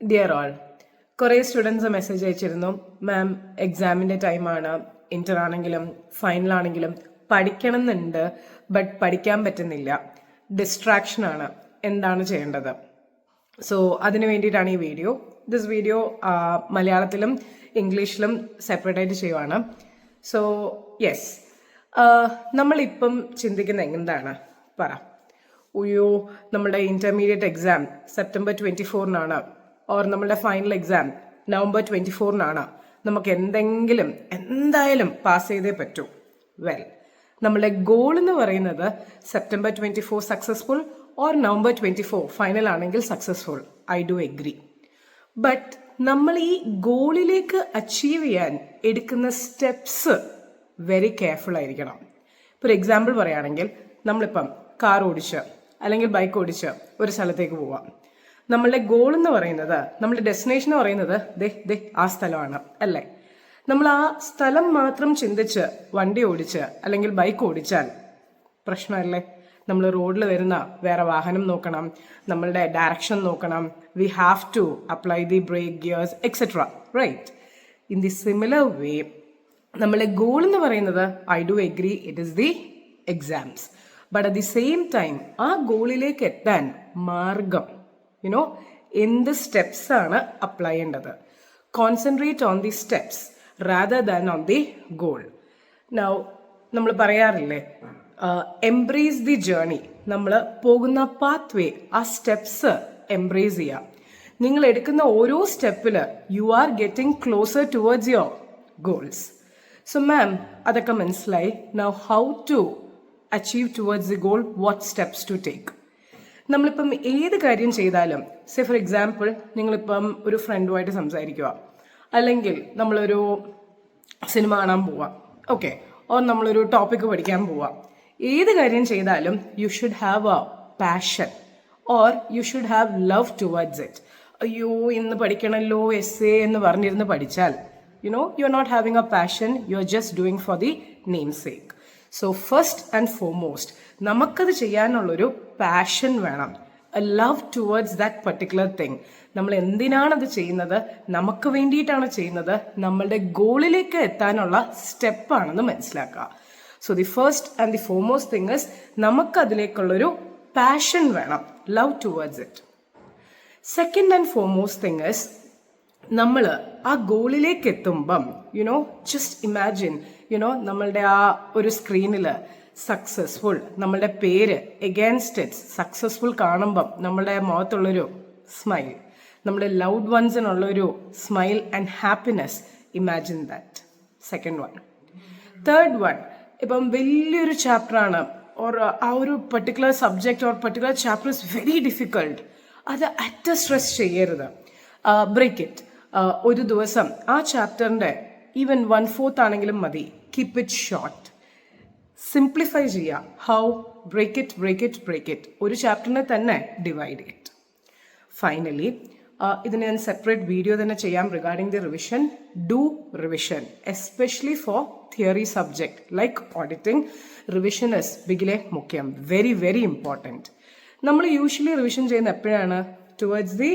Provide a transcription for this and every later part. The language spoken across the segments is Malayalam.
ഡിയർ ഓൾ, കുറേ സ്റ്റുഡൻസ് മെസ്സേജ് അയച്ചിരുന്നു, മാം എക്സാമിൻ്റെ ടൈമാണ്, ഇന്റർ ആണെങ്കിലും ഫൈനൽ ആണെങ്കിലും പഠിക്കണം എന്നുണ്ട്, ബട്ട് പഠിക്കാൻ പറ്റുന്നില്ല, ഡിസ്ട്രാക്ഷനാണ്, എന്താണ് ചെയ്യേണ്ടത്? സോ അതിന് വേണ്ടിയിട്ടാണ് ഈ വീഡിയോ. ദിസ് വീഡിയോ മലയാളത്തിലും ഇംഗ്ലീഷിലും സെപ്പറേറ്റ് ആയിട്ട് ചെയ്യുവാണ്. സോ യെസ്, നമ്മളിപ്പം ചിന്തിക്കുന്ന എന്താണ് പറ? അയ്യോ, നമ്മുടെ ഇന്റർമീഡിയറ്റ് എക്സാം സെപ്റ്റംബർ 24-നാണ്, ഓർ നമ്മുടെ ഫൈനൽ എക്സാം നവംബർ 24-നാണ്, നമുക്ക് എന്തായാലും പാസ് ചെയ്തേ പറ്റൂ. വെൽ, നമ്മുടെ ഗോൾ എന്ന് പറയുന്നത് September 24 successful or November 24 final ആണെങ്കിൽ successful. I do agree. But നമ്മൾ ഈ ഗോളിലേക്ക് അച്ചീവ് ചെയ്യാൻ എടുക്കുന്ന സ്റ്റെപ്സ് വെരി കെയർഫുൾ ആയിരിക്കണം. ഇപ്പോൾ ഒരു എക്സാമ്പിൾ പറയുകയാണെങ്കിൽ, നമ്മളിപ്പം കാർ ഓടിച്ച് അല്ലെങ്കിൽ ബൈക്ക് ഓടിച്ച് ഒരു സ്ഥലത്തേക്ക് പോവാം. നമ്മളുടെ ഗോൾ എന്ന് പറയുന്നത്, നമ്മളുടെ ഡെസ്റ്റിനേഷൻ എന്ന് പറയുന്നത് ആ സ്ഥലമാണ് അല്ലേ? നമ്മൾ ആ സ്ഥലം മാത്രം ചിന്തിച്ച് വണ്ടി ഓടിച്ച് അല്ലെങ്കിൽ ബൈക്ക് ഓടിച്ചാൽ പ്രശ്നമല്ലേ? നമ്മൾ റോഡിൽ വരുന്ന വേറെ വാഹനം നോക്കണം, നമ്മളുടെ ഡയറക്ഷൻ നോക്കണം, we have to apply the brake gears etcetera, right? In the similar way നമ്മളുടെ ഗോൾ എന്ന് പറയുന്നത്, I do agree, it is the exams. But at the same time ആ ഗോളിലേക്ക് എത്താൻ മാർഗം, എന്ത് സ്റ്റെപ്സ് ആണ് അപ്ലൈ ചെയ്യേണ്ടത്? Concentrate on the steps rather than on the goal. Now, നമ്മൾ പറയാറില്ലേ, എംബ്രേസ് ദി ജേർണി. നമ്മൾ പോകുന്ന പാത്ത് വേ, ആ സ്റ്റെപ്സ് എംബ്രേസ് ചെയ്യുക. നിങ്ങൾ എടുക്കുന്ന ഓരോ സ്റ്റെപ്പിൽ you are getting closer towards your goals. So ma'am, അതൊക്കെ മനസ്സിലായി. Now how to achieve towards the goal, what steps to take? നമ്മളിപ്പം ഏത് കാര്യം ചെയ്താലും, സേ ഫോർ എക്സാമ്പിൾ, നിങ്ങളിപ്പം ഒരു ഫ്രണ്ടുമായിട്ട് സംസാരിക്കുക, അല്ലെങ്കിൽ നമ്മളൊരു സിനിമ കാണാൻ പോവാം, ഓക്കെ, ഓർ നമ്മളൊരു ടോപ്പിക്ക് പഠിക്കാൻ പോവാം. ഏത് കാര്യം ചെയ്താലും you should have a passion or you should have love towards it. അയ്യോ, ഇന്ന് പഠിക്കണമല്ലോ എസ്സേ എന്ന് പറഞ്ഞിരുന്ന് പഠിച്ചാൽ you are not having a passion, you are just doing for the name sake. So first and foremost നമുക്കത് ചെയ്യാനുള്ളൊരു പാഷൻ വേണം, a love towards that particular thing. നമ്മൾ എന്തിനാണത് ചെയ്യുന്നത്? നമുക്ക് വേണ്ടിയിട്ടാണ് ചെയ്യുന്നത്, നമ്മളുടെ ഗോളിലേക്ക് എത്താനുള്ള സ്റ്റെപ്പാണെന്ന് മനസ്സിലാക്കുക. So the first and the foremost thing is, നമുക്കതിലേക്കുള്ളൊരു പാഷൻ വേണം, love towards it. Second and foremost thing is, നമ്മൾ ആ ഗോളിലേക്ക് എത്തുമ്പം ജസ്റ്റ് ഇമാജിൻ, നമ്മളുടെ ആ ഒരു സ്ക്രീനിൽ സക്സസ്ഫുൾ, നമ്മളുടെ പേര് എഗൈൻസ്റ്റ് ഇറ്റ് സക്സസ്ഫുൾ കാണുമ്പം നമ്മളുടെ മുഖത്തുള്ളൊരു സ്മൈൽ, നമ്മുടെ ലൗഡ് വൺസിനുള്ളൊരു smile and happiness, imagine that. Second one. Third one, ഇപ്പം വലിയൊരു ചാപ്റ്ററാണ്, ഓർ ആ ഒരു particular subject or particular chapter is very difficult, അത് അറ്റ് സ്ട്രെസ് ചെയ്യരുത്, ബ്രേക്ക് ഇറ്റ്. ഒരു ദിവസം ആ ചാപ്റ്ററിൻ്റെ ഈവൻ 1/4 ആണെങ്കിലും മതി, കീപ് ഇറ്റ് ഷോർട്ട്. സിംപ്ലിഫൈ ചെയ്യുക. ഹൗ? Break it. ഒരു ചാപ്റ്ററിനെ തന്നെ ഡിവൈഡ് ചെയ്ത്. ഫൈനലി, ഇതിന് ഞാൻ സെപ്പറേറ്റ് വീഡിയോ തന്നെ ചെയ്യാം regarding the revision. Do revision, especially for theory subject like auditing. Revision is ബിഗിലെ മുഖ്യം, വെരി വെരി ഇമ്പോർട്ടൻറ്റ്. നമ്മൾ യൂഷ്വലി റിവിഷൻ ചെയ്യുന്ന എപ്പോഴാണ്? Towards the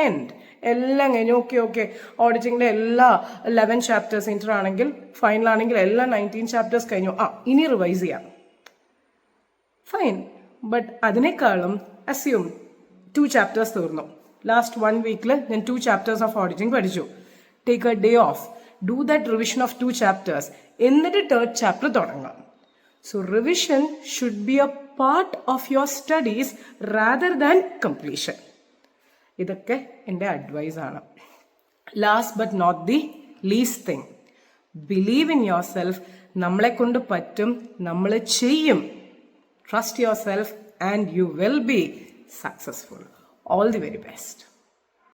end. എല്ലാം കഴിഞ്ഞു, ഓക്കെ, ഓഡിറ്റിങ്ങിൻ്റെ എല്ലാ 11 ചാപ്റ്റേഴ്സ്, ഇന്റർ ആണെങ്കിൽ ഫൈനൽ ആണെങ്കിൽ എല്ലാ 19 ചാപ്റ്റേഴ്സ് കഴിഞ്ഞു, ഇനി റിവൈസ് ചെയ്യാം, ഫൈൻ. ബട്ട് അതിനേക്കാളും അസ്യൂം 2 ചാപ്റ്റേഴ്സ് തീർന്നു, ലാസ്റ്റ് 1 വീക്കിൽ ഞാൻ 2 ചാപ്റ്റേഴ്സ് ഓഫ് ഓഡിറ്റിംഗ് പഠിച്ചു. Take a day off, do that revision of 2 chapters, എന്നിട്ട് 3rd ചാപ്റ്റർ തുടങ്ങാം. So revision should be a part of your studies rather than completion. ഇതൊക്കെ എൻ്റെ അഡ്വൈസാണ്. Last but not the least thing, believe in yourself. നമ്മളെ കൊണ്ട് പറ്റും, നമ്മൾ ചെയ്യും. Trust yourself and you will be successful. All the very best.